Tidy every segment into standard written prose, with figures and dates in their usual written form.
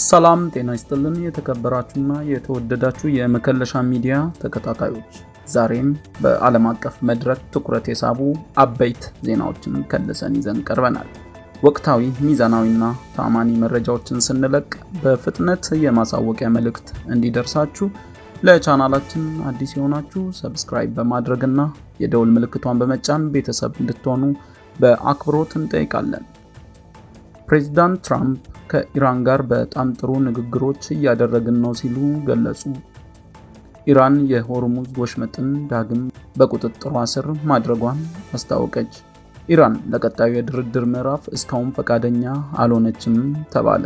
ሰላም ጤና ይስጥልን የተከበራችሁና የተወደዳችሁ የመከለሻ ሚዲያ ተከታታዮች፣ ዛሬም በዓለም አቀፍ መድረክ ትኩረት የሳቡ አበይት ዜናዎችን ከልሰን ይዘን ቀርበናል። ወቅታዊ ሚዛናዊና ታማኒ መረጃዎችን ስንለቅ በፍጥነት የማሳወቂያ መልእክት እንዲደርሳችሁ ለቻናላችን አዲስ የሆናችሁ ሰብስክራይብ በማድረግና የደውል ምልክቷን በመጫን ቤተሰብ እንድትሆኑ በአክብሮት እንጠይቃለን። ፕሬዝዳንት ትራምፕ ከኢራን ጋር በጣም ጥሩ ንግግሮች እያደረግን ነው ሲሉ ገለጹ። ኢራን የሆርሙዝ ወሽመጥን ዳግም በቁጥጥሯ ስር ማድረጓን አስታወቀች። ኢራን ለቀጣዩ የድርድር ምዕራፍ እስካሁን ፈቃደኛ አልሆነችም ተባለ።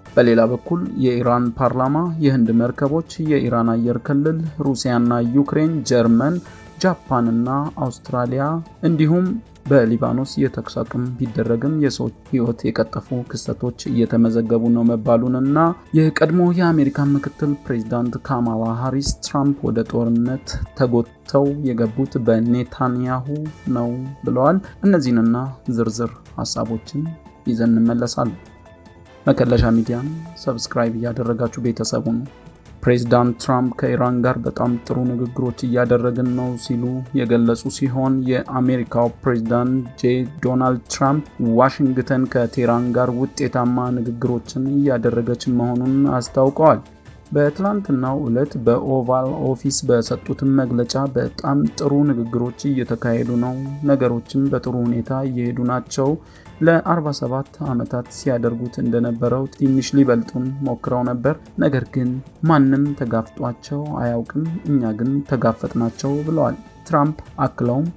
በሌላ በኩል የኢራን ፓርላማ የህንድ መርከቦች የኢራን አየር ክልል፣ ሩሲያና ዩክሬን፣ ጀርመን፣ ጃፓንና አውስትራሊያ እንዲሁም በሊባኖስ የተኩስ አቁም ቢደረግም የሰዎች ህይወት የቀጠፉ ክስተቶች እየተመዘገቡ ነው መባሉንና የቀድሞ የአሜሪካ ምክትል ፕሬዝዳንት ካማላ ሃሪስ ትራምፕ ወደ ጦርነት ተጎተው የገቡት በኔታንያሁ ነው ብለዋል። እነዚህንና ዝርዝር ሀሳቦችን ይዘን እንመለሳለን። መከለሻ ሚዲያን ሰብስክራይብ እያደረጋችሁ ቤተሰቡ ነው። ፕሬዝዳንት ትራምፕ ከኢራን ጋር በጣም ጥሩ ንግግሮች እያደረግን ነው ሲሉ የገለጹ ሲሆን የአሜሪካው ፕሬዝዳንት ዶናልድ ትራምፕ ዋሽንግተን ከቴህራን ጋር ውጤታማ ንግግሮችን እያደረገች መሆኑን አስታውቀዋል። በትላንትናው ዕለት በኦቫል ኦፊስ በሰጡት መግለጫ በጣም ጥሩ ንግግሮች እየተካሄዱ ነው፣ ነገሮችም በጥሩ ሁኔታ እየሄዱ ናቸው። ለ47 ዓመታት ሲያደርጉት እንደነበረው ትንሽ ሊበልጡን ሞክረው ነበር፣ ነገር ግን ማንም ተጋፍጧቸው አያውቅም፣ እኛ ግን ተጋፈጥናቸው ብለዋል። ትራምፕ አክለውም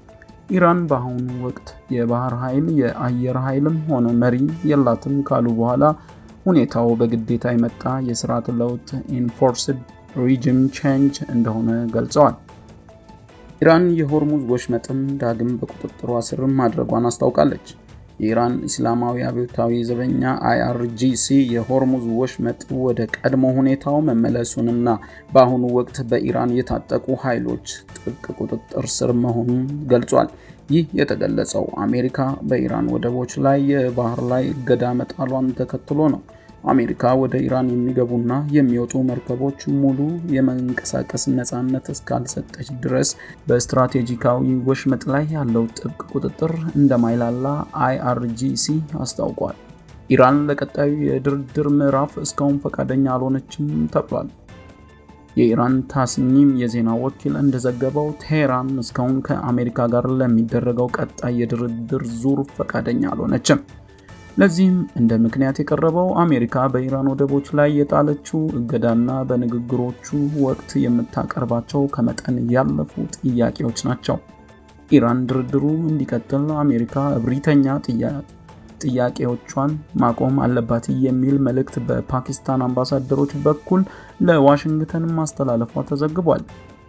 ኢራን በአሁኑ ወቅት የባህር ኃይል የአየር ኃይልም ሆነ መሪ የላትም ካሉ በኋላ ሁኔታው በግዴታ የመጣ የስርዓት ለውጥ ኢንፎርስድ ሪጅም ቼንጅ እንደሆነ ገልጸዋል። ኢራን የሆርሙዝ ወሽመጥን ዳግም በቁጥጥሯ ስር ማድረጓን አስታውቃለች። የኢራን እስላማዊ አብዮታዊ ዘበኛ IRGC የሆርሙዝ ወሽመጥ ወደ ቀድሞ ሁኔታው መመለሱንና በአሁኑ ወቅት በኢራን የታጠቁ ኃይሎች ጥብቅ ቁጥጥር ስር መሆኑን ገልጿል። ይህ የተገለጸው አሜሪካ በኢራን ወደቦች ላይ የባህር ላይ እገዳ መጣሏን ተከትሎ ነው። አሜሪካ ወደ ኢራን የሚገቡና የሚወጡ መርከቦች ሙሉ የመንቀሳቀስ ነፃነት እስካልሰጠች ድረስ በስትራቴጂካዊ ወሽመጥ ላይ ያለው ጥብቅ ቁጥጥር እንደማይላላ IRGC አስታውቋል። ኢራን ለቀጣዩ የድርድር ምዕራፍ እስካሁን ፈቃደኛ አልሆነችም ተብሏል። የኢራን ታስኒም የዜና ወኪል እንደዘገበው ቴህራን እስካሁን ከአሜሪካ ጋር ለሚደረገው ቀጣይ የድርድር ዙር ፈቃደኛ አልሆነችም። ለዚህም እንደ ምክንያት የቀረበው አሜሪካ በኢራን ወደቦች ላይ የጣለችው እገዳና በንግግሮቹ ወቅት የምታቀርባቸው ከመጠን ያለፉ ጥያቄዎች ናቸው። ኢራን ድርድሩ እንዲቀጥል አሜሪካ እብሪተኛ ጥያቄዎቿን ማቆም አለባት የሚል መልእክት በፓኪስታን አምባሳደሮች በኩል ለዋሽንግተን ማስተላለፏ ተዘግቧል።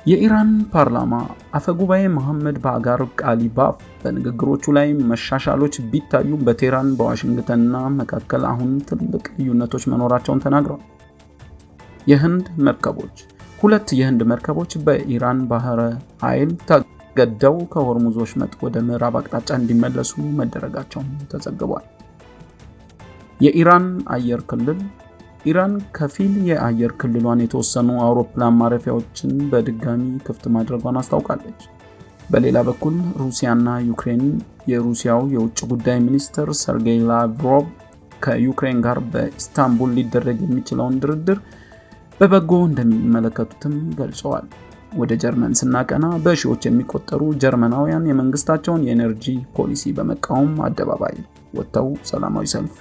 የኢራን ፓርላማ አፈጉባኤ መሐመድ ባጋር ቃሊባፍ በንግግሮቹ ላይ መሻሻሎች ቢታዩ በቴህራን በዋሽንግተንና መካከል አሁን ትልቅ ልዩነቶች መኖራቸውን ተናግረዋል። ሁለት የህንድ መርከቦች በኢራን ባህረ ኃይል ተገደው ከሆርሙዝ ወሽመጥ ወደ ምዕራብ አቅጣጫ እንዲመለሱ መደረጋቸውን ተዘግቧል። የኢራን አየር ክልል ኢራን ከፊል የአየር ክልሏን የተወሰኑ አውሮፕላን ማረፊያዎችን በድጋሚ ክፍት ማድረጓን አስታውቃለች። በሌላ በኩል ሩሲያና ዩክሬን የሩሲያው የውጭ ጉዳይ ሚኒስትር ሰርጌይ ላቭሮቭ ከዩክሬን ጋር በኢስታንቡል ሊደረግ የሚችለውን ድርድር በበጎ እንደሚመለከቱትም ገልጸዋል። ወደ ጀርመን ስናቀና በሺዎች የሚቆጠሩ ጀርመናውያን የመንግስታቸውን የኤነርጂ ፖሊሲ በመቃወም አደባባይ ወጥተው ሰላማዊ ሰልፍ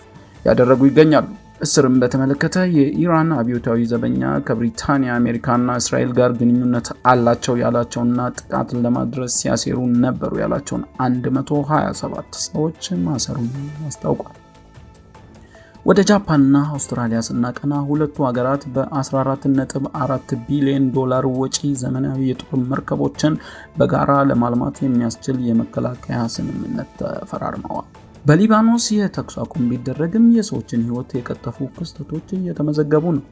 ያደረጉ ይገኛሉ። እስርም በተመለከተ የኢራን አብዮታዊ ዘበኛ ከብሪታንያ፣ አሜሪካና እስራኤል ጋር ግንኙነት አላቸው ያላቸውና ጥቃትን ለማድረስ ሲያሴሩ ነበሩ ያላቸውን 127 ሰዎች ማሰሩን አስታውቋል። ወደ ጃፓንና አውስትራሊያ ስናቀና ሁለቱ ሀገራት በ14.4 ቢሊዮን ዶላር ወጪ ዘመናዊ የጦር መርከቦችን በጋራ ለማልማት የሚያስችል የመከላከያ ስምምነት ተፈራርመዋል። በሊባኖስ የተኩስ አቁም ቢደረግም የሰዎችን ህይወት የቀጠፉ ክስተቶች እየተመዘገቡ ነው።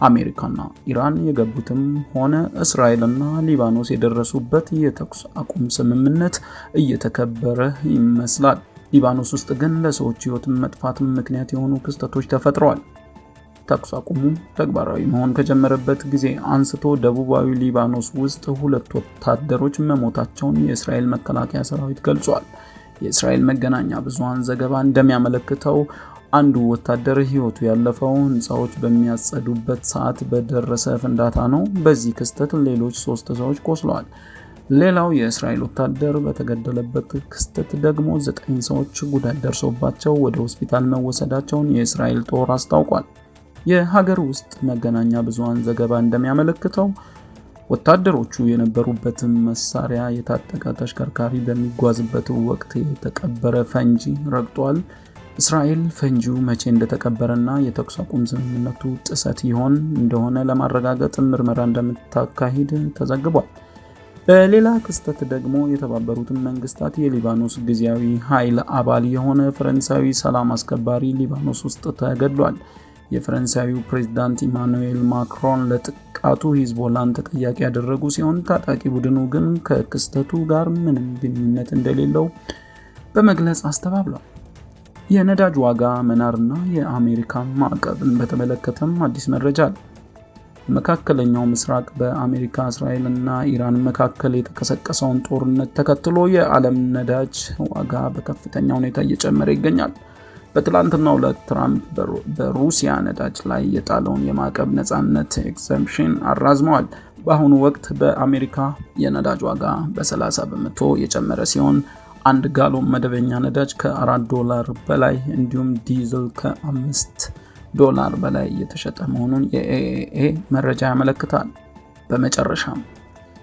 አሜሪካና ኢራን የገቡትም ሆነ እስራኤልና ሊባኖስ የደረሱበት የተኩስ አቁም ስምምነት እየተከበረ ይመስላል። ሊባኖስ ውስጥ ግን ለሰዎች ህይወት መጥፋት ምክንያት የሆኑ ክስተቶች ተፈጥረዋል። ተኩስ አቁሙ ተግባራዊ መሆን ከጀመረበት ጊዜ አንስቶ ደቡባዊ ሊባኖስ ውስጥ 2 ወታደሮች መሞታቸውን የእስራኤል መከላከያ ሰራዊት ገልጿል። የእስራኤል መገናኛ ብዙሃን ዘገባ እንደሚያመለክተው አንዱ ወታደር ህይወቱ ያለፈው ህንፃዎች በሚያጸዱበት ሰዓት በደረሰ ፍንዳታ ነው። በዚህ ክስተት ሌሎች 3 ሰዎች ቆስለዋል። ሌላው የእስራኤል ወታደር በተገደለበት ክስተት ደግሞ 9 ሰዎች ጉዳት ደርሶባቸው ወደ ሆስፒታል መወሰዳቸውን የእስራኤል ጦር አስታውቋል። የሀገር ውስጥ መገናኛ ብዙሃን ዘገባ እንደሚያመለክተው ወታደሮቹ የነበሩበትን መሳሪያ የታጠቀ ተሽከርካሪ በሚጓዝበት ወቅት የተቀበረ ፈንጂ ረግጧል። እስራኤል ፈንጂው መቼ እንደተቀበረና የተኩስ አቁም ስምምነቱ ጥሰት ይሆን እንደሆነ ለማረጋገጥ ምርመራ እንደምታካሂድ ተዘግቧል። በሌላ ክስተት ደግሞ የተባበሩት መንግስታት የሊባኖስ ጊዜያዊ ኃይል አባል የሆነ ፈረንሳዊ ሰላም አስከባሪ ሊባኖስ ውስጥ ተገድሏል። የፈረንሳዩ ፕሬዝዳንት ኢማኑኤል ማክሮን ለጥቃቱ ሂዝቦላን ተጠያቂ ያደረጉ ሲሆን ታጣቂ ቡድኑ ግን ከክስተቱ ጋር ምንም ግንኙነት እንደሌለው በመግለጽ አስተባብሏል። የነዳጅ ዋጋ መናርና የአሜሪካ ማዕቀብን በተመለከተም አዲስ መረጃ አለ። መካከለኛው ምስራቅ በአሜሪካ እስራኤልና ኢራን መካከል የተቀሰቀሰውን ጦርነት ተከትሎ የዓለም ነዳጅ ዋጋ በከፍተኛ ሁኔታ እየጨመረ ይገኛል። በትላንትናው ዕለት ትራምፕ በሩሲያ ነዳጅ ላይ የጣለውን የማዕቀብ ነፃነት ኤግዘምፕሽን አራዝመዋል። በአሁኑ ወቅት በአሜሪካ የነዳጅ ዋጋ በ30 በመቶ የጨመረ ሲሆን 1 ጋሎን መደበኛ ነዳጅ $4 በላይ እንዲሁም ዲዝል $5 በላይ እየተሸጠ መሆኑን የኤኤኤ መረጃ ያመለክታል። በመጨረሻም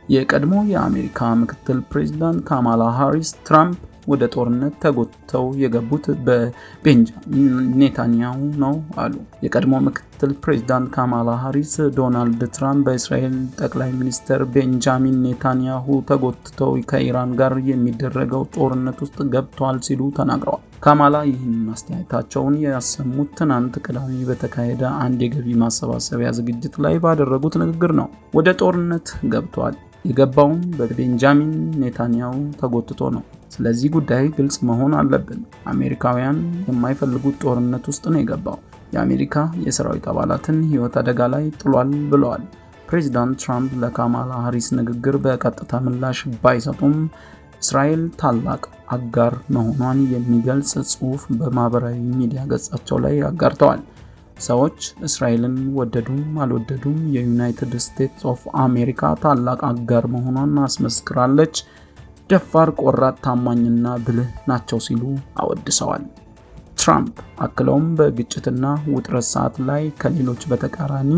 የቀድሞ የአሜሪካ ምክትል ፕሬዝዳንት ካማላ ሃሪስ ትራምፕ ወደ ጦርነት ተጎትተው የገቡት በቤንጃሚን ኔታንያሁ ነው አሉ። የቀድሞ ምክትል ፕሬዝዳንት ካማላ ሃሪስ ዶናልድ ትራምፕ በእስራኤል ጠቅላይ ሚኒስትር ቤንጃሚን ኔታንያሁ ተጎትተው ከኢራን ጋር የሚደረገው ጦርነት ውስጥ ገብተዋል ሲሉ ተናግረዋል። ካማላ ይህን አስተያየታቸውን ያሰሙት ትናንት ቅዳሜ በተካሄደ አንድ የገቢ ማሰባሰቢያ ዝግጅት ላይ ባደረጉት ንግግር ነው። ወደ ጦርነት ገብተዋል የገባውም በቤንጃሚን ኔታንያሁ ተጎትቶ ነው። ስለዚህ ጉዳይ ግልጽ መሆን አለብን። አሜሪካውያን የማይፈልጉት ጦርነት ውስጥ ነው የገባው። የአሜሪካ የሰራዊት አባላትን ሕይወት አደጋ ላይ ጥሏል ብለዋል። ፕሬዚዳንት ትራምፕ ለካማላ ሃሪስ ንግግር በቀጥታ ምላሽ ባይሰጡም እስራኤል ታላቅ አጋር መሆኗን የሚገልጽ ጽሑፍ በማህበራዊ ሚዲያ ገጻቸው ላይ አጋርተዋል። ሰዎች እስራኤልን ወደዱም አልወደዱም የዩናይትድ ስቴትስ ኦፍ አሜሪካ ታላቅ አጋር መሆኗን አስመስክራለች። ደፋር፣ ቆራጥ፣ ታማኝና ብልህ ናቸው ሲሉ አወድሰዋል። ትራምፕ አክለውም በግጭትና ውጥረት ሰዓት ላይ ከሌሎች በተቃራኒ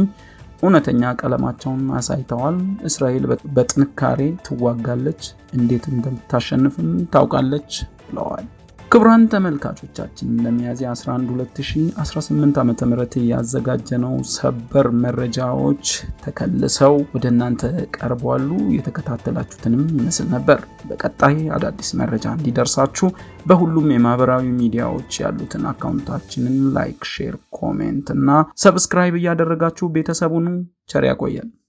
እውነተኛ ቀለማቸውን አሳይተዋል። እስራኤል በጥንካሬ ትዋጋለች፣ እንዴት እንደምታሸንፍም ታውቃለች ብለዋል። ክቡራን ተመልካቾቻችን ለሚያዝያ 11 2018 ዓ.ም ያዘጋጀነው ሰበር መረጃዎች ተከልሰው ወደ እናንተ ቀርበዋል። የተከታተላችሁትንም ይመስል ነበር። በቀጣይ አዳዲስ መረጃ እንዲደርሳችሁ በሁሉም የማህበራዊ ሚዲያዎች ያሉትን አካውንታችንን ላይክ፣ ሼር፣ ኮሜንት እና ሰብስክራይብ እያደረጋችሁ ቤተሰቡን ቸር ያቆየን።